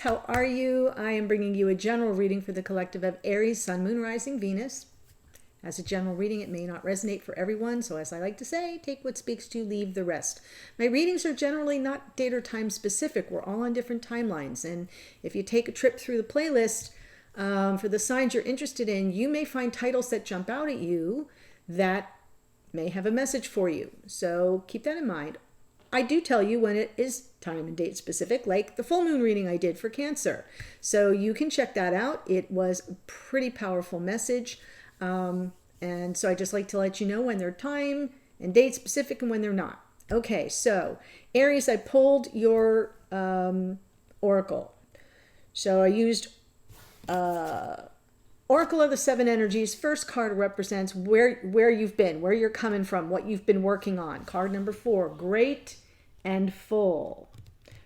how are you? I am bringing you a general reading for the collective of Aries, Sun, Moon, Rising, Venus. As a general reading, it may not resonate for everyone, so as I like to say, take what speaks to you, leave the rest. My readings are generally not date or time specific. We're all on different timelines, and if you take a trip through the playlist for the signs you're interested in, you may find titles that jump out at you that may have a message for you. So keep that in mind. I do tell you when it is time and date specific, like the full moon reading I did for Cancer. So you can check that out. It was a pretty powerful message. And so I just like to let you know when they're time and date specific and when they're not. Okay, so Aries, I pulled your oracle. So I used Oracle of the Seven Energies. First card represents where you've been, where you're coming from, what you've been working on. Card number 4, Great and Full,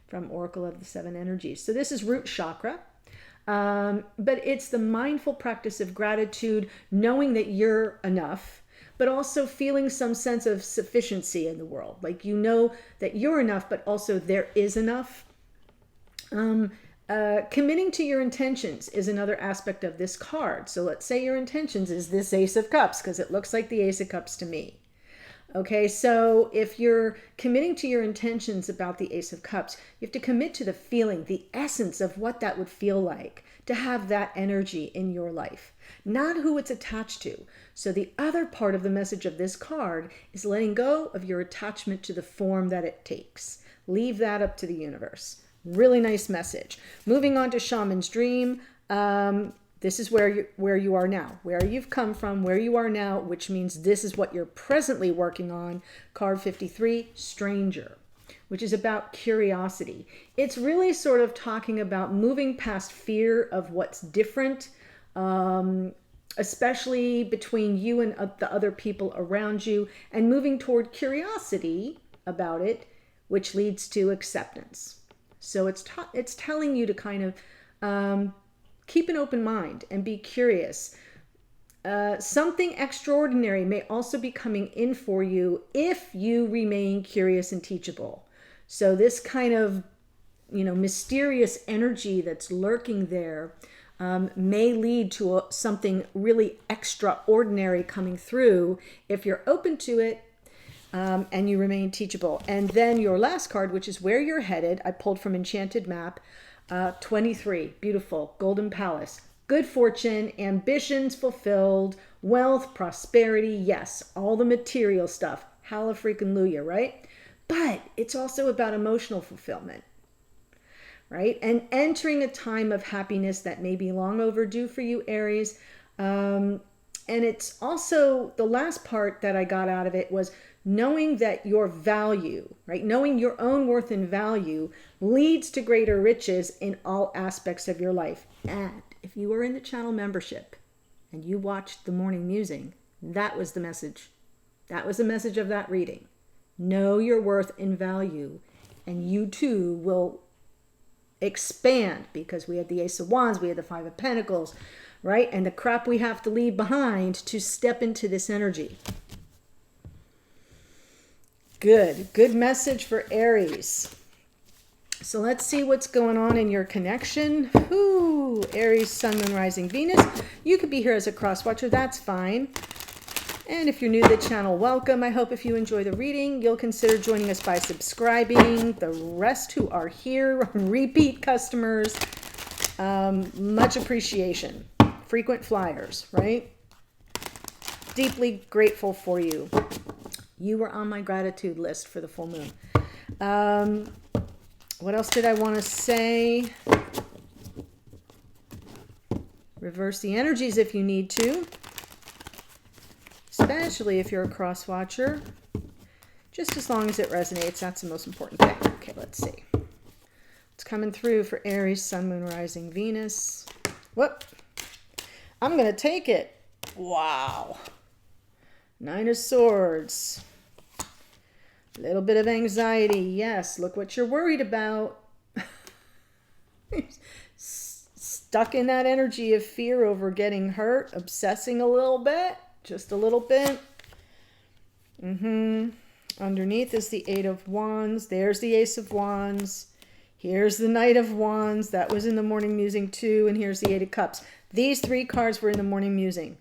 from Oracle of the Seven Energies. So this is root chakra. But it's the mindful practice of gratitude, knowing that you're enough, but also feeling some sense of sufficiency in the world. Like you know that you're enough, but also there is enough. Committing to your intentions is another aspect of this card. So let's say your intentions is this Ace of Cups, because it looks like the Ace of Cups to me. Okay, so if you're committing to your intentions about the Ace of Cups, you have to commit to the feeling, the essence of what that would feel like to have that energy in your life, not who it's attached to. So the other part of the message of this card is letting go of your attachment to the form that it takes. Leave that up to the universe. Really nice message. Moving on to Shaman's Dream. This is where you are now, where you've come from, where you are now, which means this is what you're presently working on. Card 53, Stranger, which is about curiosity. It's really sort of talking about moving past fear of what's different, especially between you and the other people around you, and moving toward curiosity about it, which leads to acceptance. So it's telling you to kind of keep an open mind and be curious. Something extraordinary may also be coming in for you if you remain curious and teachable. So this kind of, mysterious energy that's lurking there may lead to something really extraordinary coming through if you're open to it and you remain teachable. And then your last card, which is where you're headed, I pulled from Enchanted Map. 23, beautiful, Golden Palace, good fortune, ambitions fulfilled, wealth, prosperity, yes, all the material stuff, hallelujah, right? But it's also about emotional fulfillment, right? And entering a time of happiness that may be long overdue for you, Aries. And it's also, the last part that I got out of it was knowing that your value, right? Knowing your own worth and value leads to greater riches in all aspects of your life. And if you were in the channel membership and you watched the morning musing, that was the message. That was the message of that reading. Know your worth and value, and you too will expand, because we had the Ace of Wands, we had the Five of Pentacles, right? And the crap we have to leave behind to step into this energy. Good message for Aries. So let's see what's going on in your connection. Ooh, Aries, Sun, Moon, Rising, Venus. You could be here as a cross watcher, that's fine. And if you're new to the channel, welcome. I hope if you enjoy the reading, you'll consider joining us by subscribing. The rest who are here, repeat customers, much appreciation. Frequent flyers, right? Deeply grateful for you. You were on my gratitude list for the full moon. What else did I want to say? Reverse the energies if you need to, especially if you're a cross watcher. Just as long as it resonates, that's the most important thing. Okay, let's see. It's coming through for Aries, Sun, Moon, Rising, Venus. Whoop. I'm going to take it. Wow. 9 of Swords. A little bit of anxiety. Yes, look what you're worried about. Stuck in that energy of fear over getting hurt, obsessing a little bit, just a little bit. Underneath is the Eight of Wands. There's the Ace of Wands. Here's the Knight of Wands. That was in the morning musing too. And here's the Eight of Cups. These three cards were in the morning musing.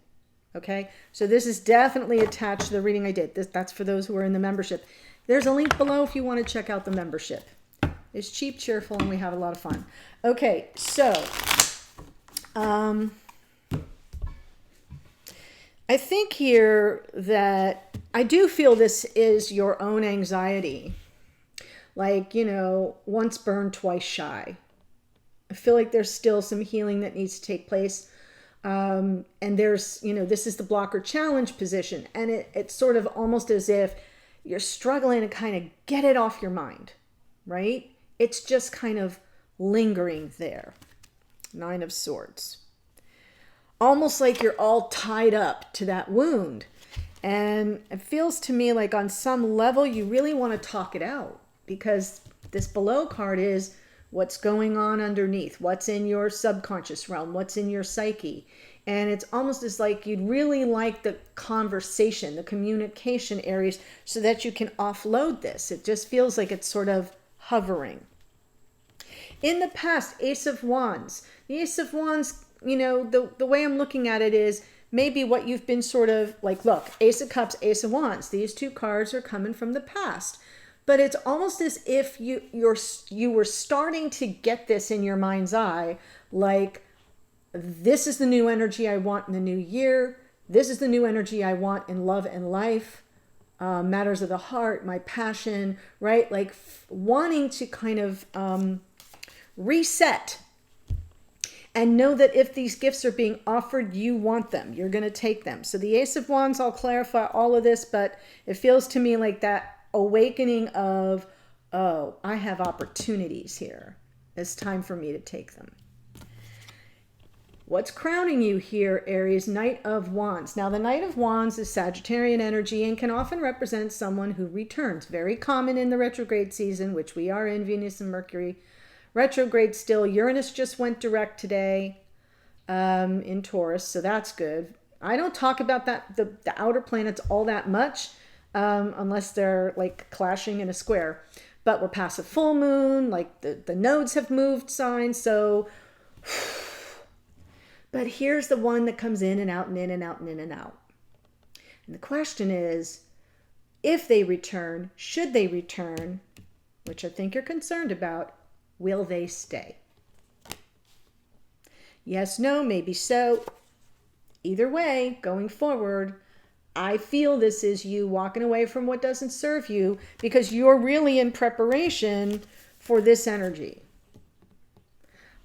Okay, so this is definitely attached to the reading I did. That's for those who are in the membership. There's a link below if you want to check out the membership. It's cheap, cheerful, and we have a lot of fun. Okay, so I think here that I do feel this is your own anxiety. Like, you know, once burned, twice shy. I feel like there's still some healing that needs to take place. And there's, you know, this is the blocker challenge position. And it's sort of almost as if you're struggling to kind of get it off your mind, right? It's just kind of lingering there. Nine of Swords. Almost like you're all tied up to that wound. And it feels to me like on some level you really want to talk it out, because this below card is what's going on underneath, what's in your subconscious realm, what's in your psyche. And it's almost as like you'd really like the conversation, the communication areas, so that you can offload this. It just feels like it's sort of hovering. In the past, Ace of Wands. The Ace of Wands, you know, the way I'm looking at it is maybe what you've been sort of like, look, Ace of Cups, Ace of Wands. These two cards are coming from the past. But it's almost as if you were starting to get this in your mind's eye, like, this is the new energy I want in the new year. This is the new energy I want in love and life, matters of the heart, my passion, right? Like wanting to kind of reset and know that if these gifts are being offered, you want them. You're going to take them. So the Ace of Wands, I'll clarify all of this, but it feels to me like that awakening of, oh, I have opportunities here. It's time for me to take them. What's crowning you here, Aries? Knight of Wands. Now, the Knight of Wands is Sagittarian energy and can often represent someone who returns. Very common in the retrograde season, which we are in, Venus and Mercury. Retrograde still. Uranus just went direct today in Taurus, so that's good. I don't talk about that the outer planets all that much, unless they're like clashing in a square. But we're past a full moon, like the nodes have moved signs, so... But here's the one that comes in and out and in and out and in and out. And the question is, if they return, should they return, which I think you're concerned about, will they stay? Yes, no, maybe so. Either way, going forward, I feel this is you walking away from what doesn't serve you because you're really in preparation for this energy.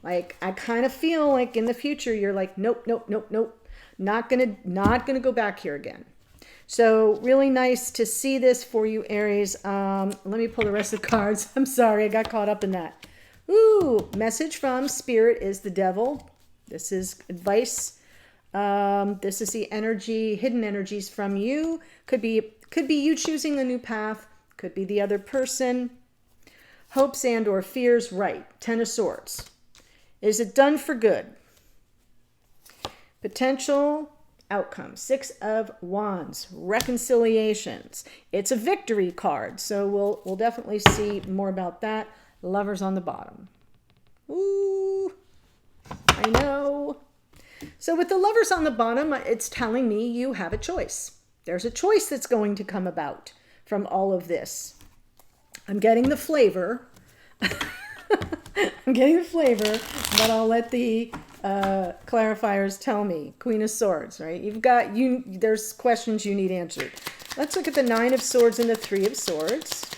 Like, I kind of feel like in the future, you're like, nope, nope, nope, nope. Not gonna go back here again. So really nice to see this for you, Aries. Let me pull the rest of the cards. I'm sorry, I got caught up in that. Ooh, message from Spirit is the Devil. This is advice. This is the energy, hidden energies from you. Could be you choosing a new path. Could be the other person. Hopes and or fears, right. Ten of Swords. Is it done for good? Potential outcome. Six of Wands. Reconciliations. It's a victory card, so we'll definitely see more about that. Lovers on the bottom. Ooh, I know. So with the Lovers on the bottom, it's telling me you have a choice. There's a choice that's going to come about from all of this. I'm getting the flavor. I'm getting the flavor, but I'll let the clarifiers tell me. Queen of Swords, right? There's questions you need answered. Let's look at the Nine of Swords and the Three of Swords.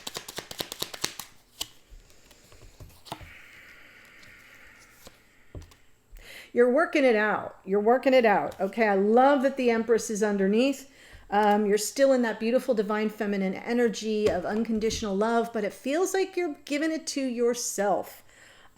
You're working it out. You're working it out. Okay, I love that the Empress is underneath. You're still in that beautiful divine feminine energy of unconditional love, but it feels like you're giving it to yourself.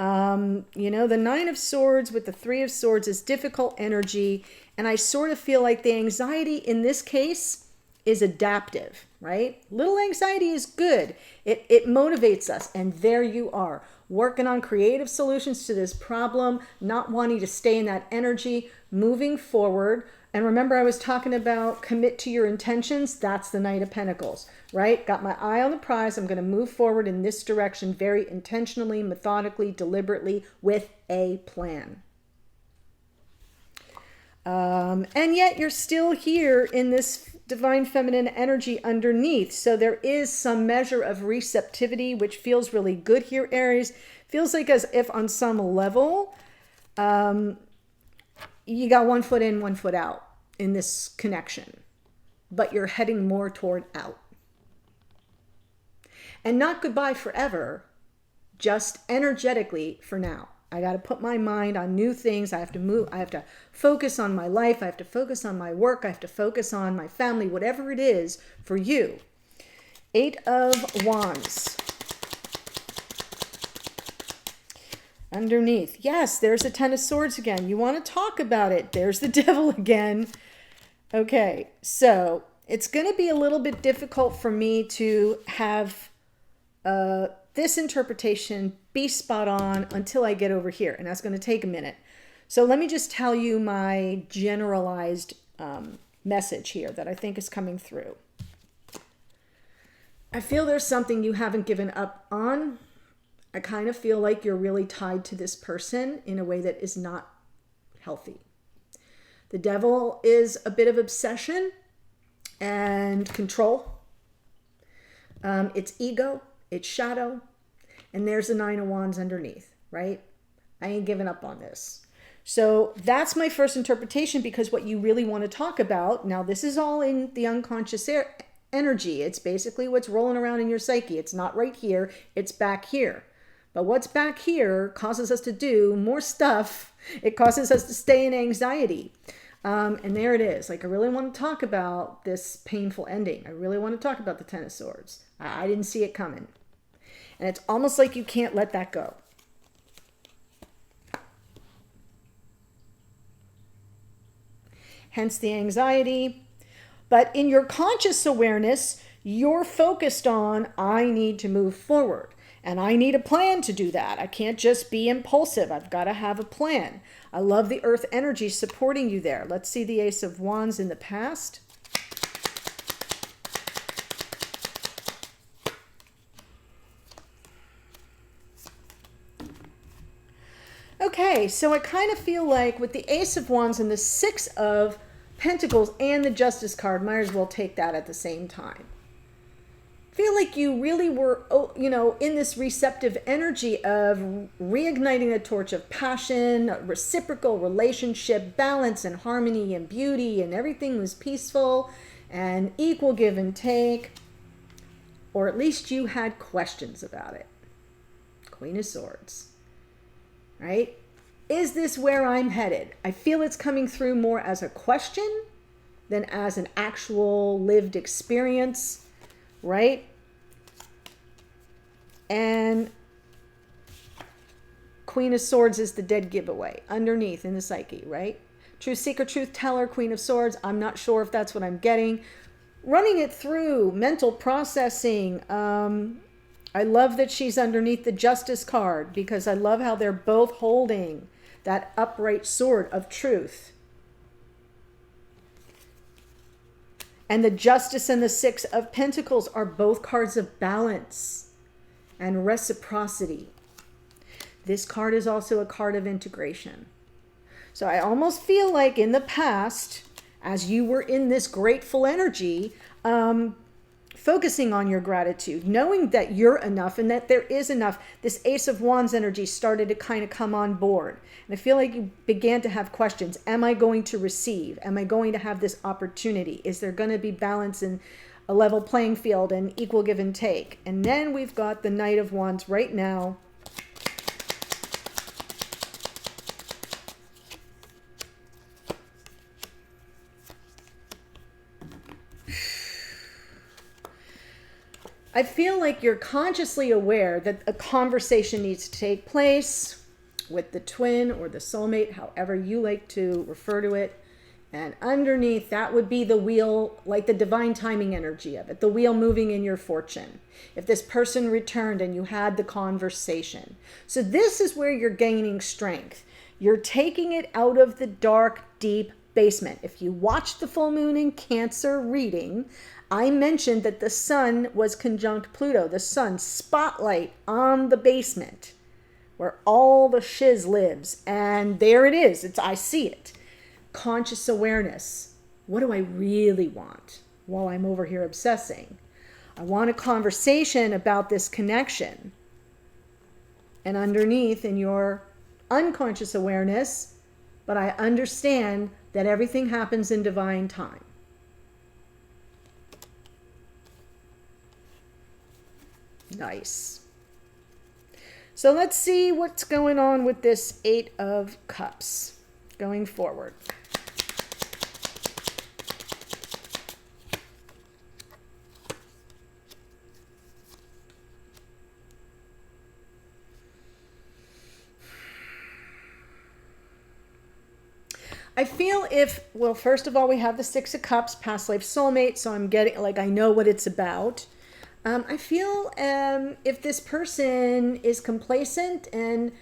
You know, the Nine of Swords with the Three of Swords is difficult energy, and I sort of feel like the anxiety in this case is adaptive, right? Little anxiety is good. It motivates us. And there you are, working on creative solutions to this problem, not wanting to stay in that energy, moving forward. And remember, I was talking about commit to your intentions. That's the Knight of Pentacles, right? Got my eye on the prize. I'm going to move forward in this direction very intentionally, methodically, deliberately, with a plan. And yet you're still here in this divine feminine energy underneath. So there is some measure of receptivity, which feels really good here, Aries. Feels like as if on some level, you got one foot in, one foot out in this connection, but you're heading more toward out. And not goodbye forever, just energetically for now. I got to put my mind on new things. I have to move. I have to focus on my life. I have to focus on my work. I have to focus on my family, whatever it is for you. 8 of Wands. Underneath. Yes, there's a 10 of Swords again. You want to talk about it. There's the Devil again. Okay, so it's going to be a little bit difficult for me to have this interpretation be spot on until I get over here, and that's going to take a minute. So let me just tell you my generalized message here that I think is coming through. I feel there's something you haven't given up on. I kind of feel like you're really tied to this person in a way that is not healthy. The Devil is a bit of obsession and control. It's ego, it's shadow, and there's the 9 of Wands underneath, right? I ain't giving up on this. So that's my first interpretation, because what you really want to talk about, now this is all in the unconscious energy. It's basically what's rolling around in your psyche. It's not right here, it's back here. But what's back here causes us to do more stuff. It causes us to stay in anxiety. And there it is. Like, I really want to talk about this painful ending. I really want to talk about the 10 of Swords. I didn't see it coming. And it's almost like you can't let that go. Hence the anxiety. But in your conscious awareness, you're focused on, I need to move forward. And I need a plan to do that. I can't just be impulsive. I've got to have a plan. I love the earth energy supporting you there. Let's see the Ace of Wands in the past. Okay, so I kind of feel like with the Ace of Wands and the 6 of Pentacles and the Justice card, might as well take that at the same time. Feel like you really were, in this receptive energy of reigniting the torch of passion, reciprocal relationship, balance and harmony and beauty, and everything was peaceful and equal give and take, or at least you had questions about it. Queen of Swords, right? Is this where I'm headed? I feel it's coming through more as a question than as an actual lived experience. Right? And Queen of Swords is the dead giveaway underneath in the psyche, right? Truth seeker, truth teller, Queen of Swords. I'm not sure if that's what I'm getting. Running it through, mental processing. I love that she's underneath the Justice card, because I love how they're both holding that upright sword of truth. And the Justice and the 6 of Pentacles are both cards of balance and reciprocity. This card is also a card of integration. So I almost feel like in the past, as you were in this grateful energy, focusing on your gratitude, knowing that you're enough and that there is enough, this Ace of Wands energy started to kind of come on board. And I feel like you began to have questions. Am I going to receive? Am I going to have this opportunity? Is there going to be balance in a level playing field and equal give and take? And then we've got the Knight of Wands right now. I feel like you're consciously aware that a conversation needs to take place with the twin or the soulmate, however you like to refer to it. And underneath, that would be the wheel, like the divine timing energy of it, the wheel moving in your fortune. If this person returned and you had the conversation. So this is where you're gaining strength. You're taking it out of the dark, deep basement. If you watched the full moon in Cancer reading, I mentioned that the sun was conjunct Pluto, the sun spotlight on the basement where all the shiz lives. And there it is. I see it. Conscious awareness. What do I really want while I'm over here obsessing? I want a conversation about this connection. And underneath in your unconscious awareness, but I understand that everything happens in divine time. Nice. So let's see what's going on with this Eight of Cups going forward. I feel well, first of all, we have the Six of Cups, past life soulmate, so I'm getting, like, I know what it's about. I feel if this person is complacent and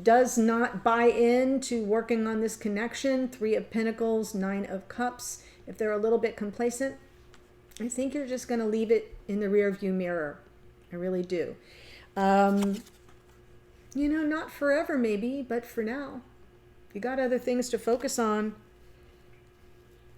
does not buy into working on this connection, Three of Pentacles, Nine of Cups, if they're a little bit complacent, I think you're just going to leave it in the rear view mirror. I really do. Not forever maybe, but for now. You got other things to focus on.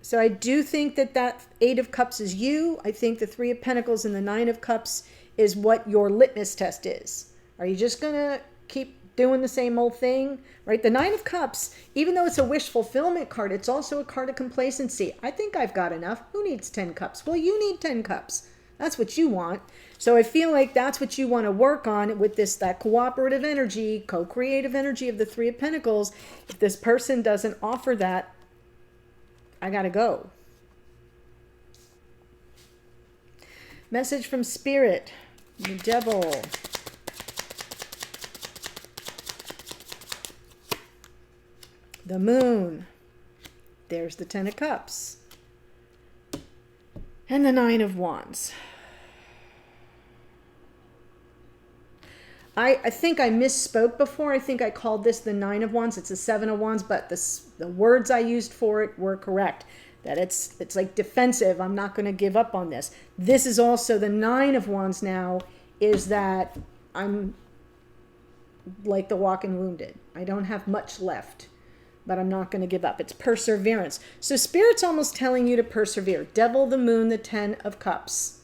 So I do think that Eight of Cups is you. I think the Three of Pentacles and the Nine of Cups is what your litmus test is. Are you just going to keep doing the same old thing? Right? The Nine of Cups, even though it's a wish fulfillment card, it's also a card of complacency. I think I've got enough. Who needs 10 cups? Well, you need 10 cups. That's what you want. So I feel like that's what you want to work on with that cooperative energy, co-creative energy of the Three of Pentacles. If this person doesn't offer that, I got to go. Message from Spirit, the Devil. The Moon. There's the Ten of Cups. And the Nine of Wands. I think I misspoke before. I think I called this the Nine of Wands. It's a Seven of Wands, but the words I used for it were correct. That it's like defensive. I'm not going to give up on this. This is also the Nine of Wands now, is that I'm like the walking wounded. I don't have much left, but I'm not going to give up. It's perseverance. So Spirit's almost telling you to persevere. Devil, the Moon, the Ten of Cups.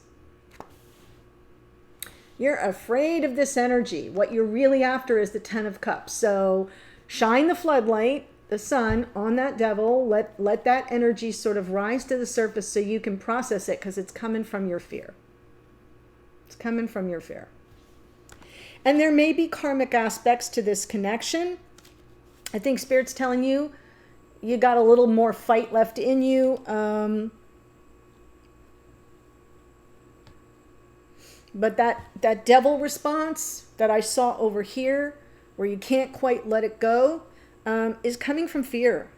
You're afraid of this energy. What you're really after is the Ten of Cups. So shine the floodlight, the sun, on that devil. Let that energy sort of rise to the surface so you can process it, because it's coming from your fear. It's coming from your fear. And there may be karmic aspects to this connection. I think Spirit's telling you, you got a little more fight left in you. But that devil response that I saw over here, where you can't quite let it go, is coming from fear.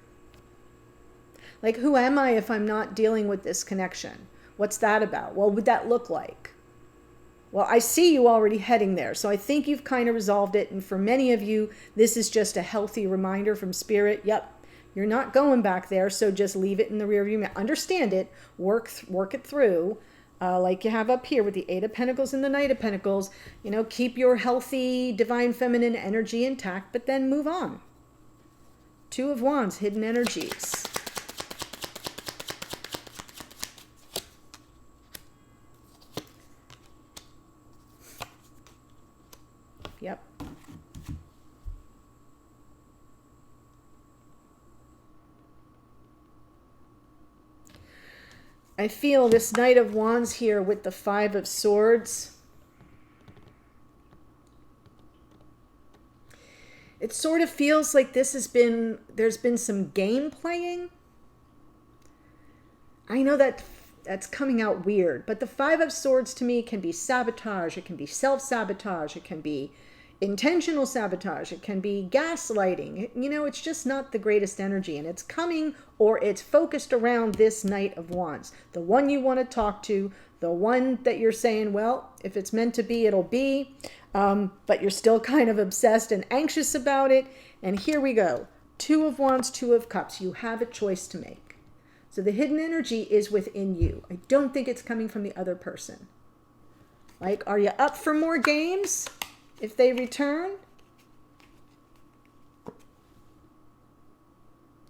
Like, who am I if I'm not dealing with this connection? What's that about? What would that look like? Well, I see you already heading there. So I think you've kind of resolved it. And for many of you, this is just a healthy reminder from Spirit. Yep, you're not going back there. So just leave it in the rear view mirror. Understand it. Work it through. Like you have up here with the Eight of Pentacles and the Knight of Pentacles. Keep your healthy, divine feminine energy intact, but then move on. Two of Wands, hidden energies. Yep. I feel this Knight of Wands here with the Five of Swords. It sort of feels like there's been some game playing. I know that's coming out weird, but the Five of Swords to me can be sabotage. It can be self-sabotage. It can be intentional sabotage. It can be gaslighting. It's just not the greatest energy, and it's coming, or it's focused around this Knight of Wands, the one you want to talk to, the one that you're saying, well, if it's meant to be, it'll be, but you're still kind of obsessed and anxious about it. And here we go. Two of Wands, Two of Cups. You have a choice to make. So the hidden energy is within you. I don't think it's coming from the other person. Like, are you up for more games if they return?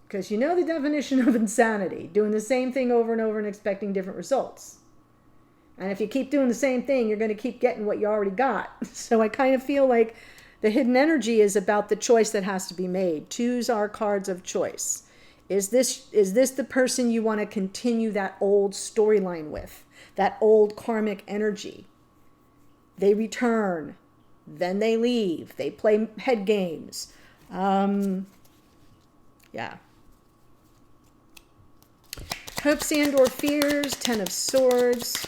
Because you know the definition of insanity, doing the same thing over and over and expecting different results. And if you keep doing the same thing, you're going to keep getting what you already got. So I kind of feel like the hidden energy is about the choice that has to be made. Twos are cards of choice. Is this the person you want to continue that old storyline with? That old karmic energy? They return, then they leave. They play head games. Yeah. Hopes and or fears, Ten of Swords.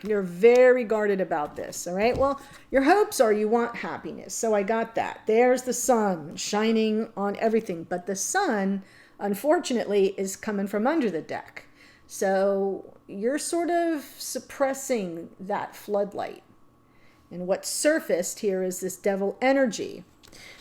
You're very guarded about this, all right? Well, your hopes are you want happiness, so I got that. There's the sun shining on everything, but the sun, unfortunately, is coming from under the deck. So you're sort of suppressing that floodlight. And what's surfaced here is this devil energy.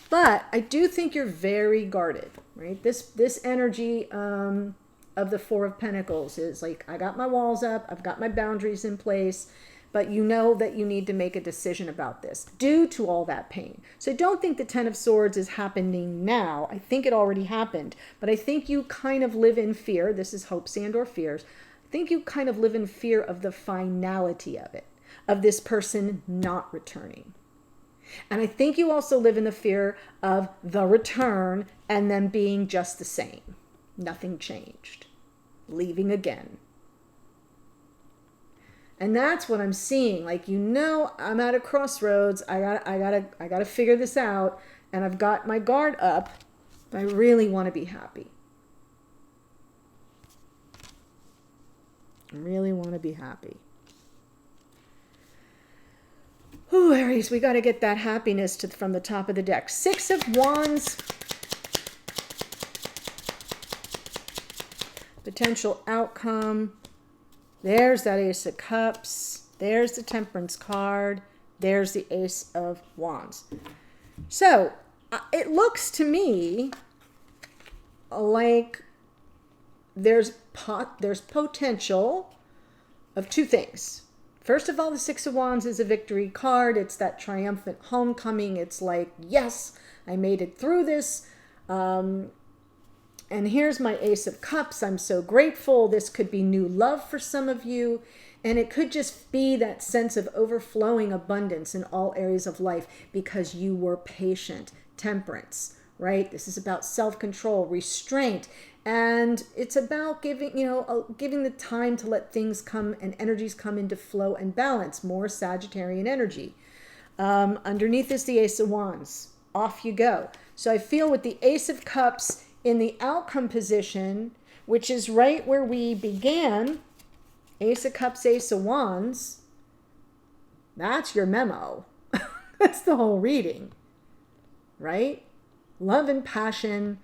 But I do think you're very guarded, right? This energy of the Four of Pentacles is like, I got my walls up, I've got my boundaries in place, but you know that you need to make a decision about this due to all that pain. So I don't think the Ten of Swords is happening now. I think it already happened, but I think you kind of live in fear. This is hopes and or fears. I think you kind of live in fear of the finality of it, of this person not returning. And I think you also live in the fear of the return and them being just the same. Nothing changed. Leaving again. And that's what I'm seeing. Like, I'm at a crossroads. I gotta figure this out. And I've got my guard up. But I really want to be happy. I really want to be happy. Ooh, Aries, we got to get that happiness from the top of the deck. Six of Wands. Potential outcome. There's that Ace of Cups. There's the Temperance card. There's the Ace of Wands. So it looks to me like there's potential of two things. First of all, the Six of Wands is a victory card. It's that triumphant homecoming. It's like, yes, I made it through this. And here's my Ace of Cups. I'm so grateful. This could be new love for some of you. And it could just be that sense of overflowing abundance in all areas of life because you were patient. Temperance, right? This is about self-control, restraint. And it's about giving the time to let things come and energies come into flow and balance. More Sagittarian energy. Underneath is the Ace of Wands. Off you go. So I feel with the Ace of Cups in the outcome position, which is right where we began, Ace of Cups, Ace of Wands, that's your memo. That's the whole reading, right? Love and passion.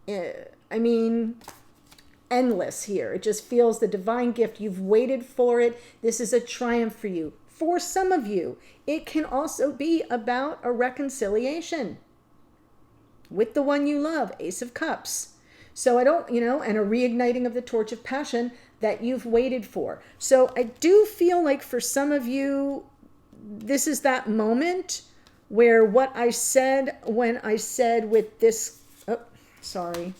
I mean, endless here. It just feels the divine gift. You've waited for it. This is a triumph for you. For some of you, it can also be about a reconciliation with the one you love, Ace of Cups. So and a reigniting of the torch of passion that you've waited for. So I do feel like for some of you, this is that moment where what I said when I said with this, sorry.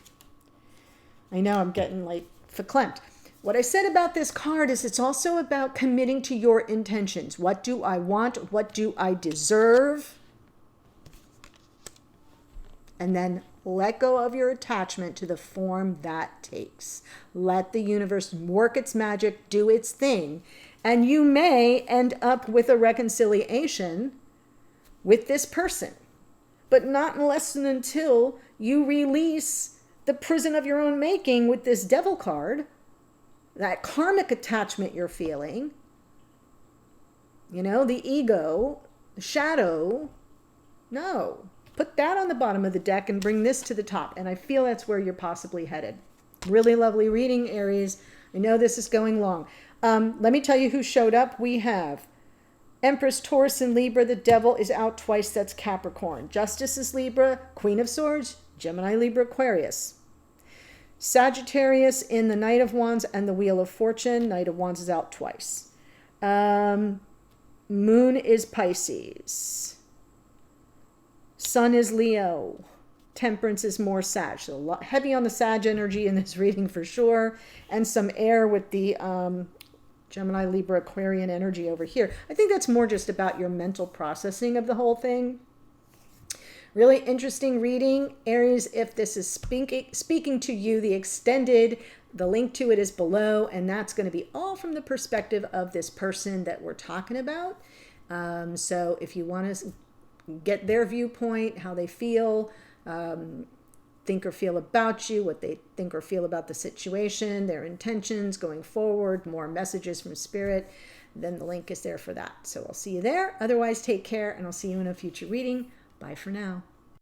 I know I'm getting like verklempt. What I said about this card is it's also about committing to your intentions. What do I want? What do I deserve? And then let go of your attachment to the form that takes. Let the universe work its magic, do its thing. And you may end up with a reconciliation with this person. But not unless and until you release the prison of your own making with this Devil card. that karmic attachment you're feeling, you know, the ego, the shadow. No, put that on the bottom of the deck and bring this to the top. And I feel that's where you're possibly headed. Really lovely reading, Aries. I know this is going long. Let me tell you who showed up. We have Empress, Taurus, and Libra. The Devil is out twice. That's Capricorn. Justice is Libra. Queen of Swords, Gemini, Libra, Aquarius. Sagittarius in the Knight of Wands and the Wheel of Fortune. Knight of Wands is out twice. Moon is Pisces. Sun is Leo. Temperance is more Sag. So a lot heavy on the Sag energy in this reading for sure. And some air with the Gemini, Libra, Aquarian energy over here. I think that's more just about your mental processing of the whole thing. Really interesting reading. Aries, if this is speaking to you, the extended, the link to it is below, and that's going to be all from the perspective of this person that we're talking about. So if you want to get their viewpoint, how they feel, think or feel about you, what they think or feel about the situation, their intentions going forward, more messages from Spirit, then the link is there for that. So I'll see you there. Otherwise, take care, and I'll see you in a future reading. Bye for now.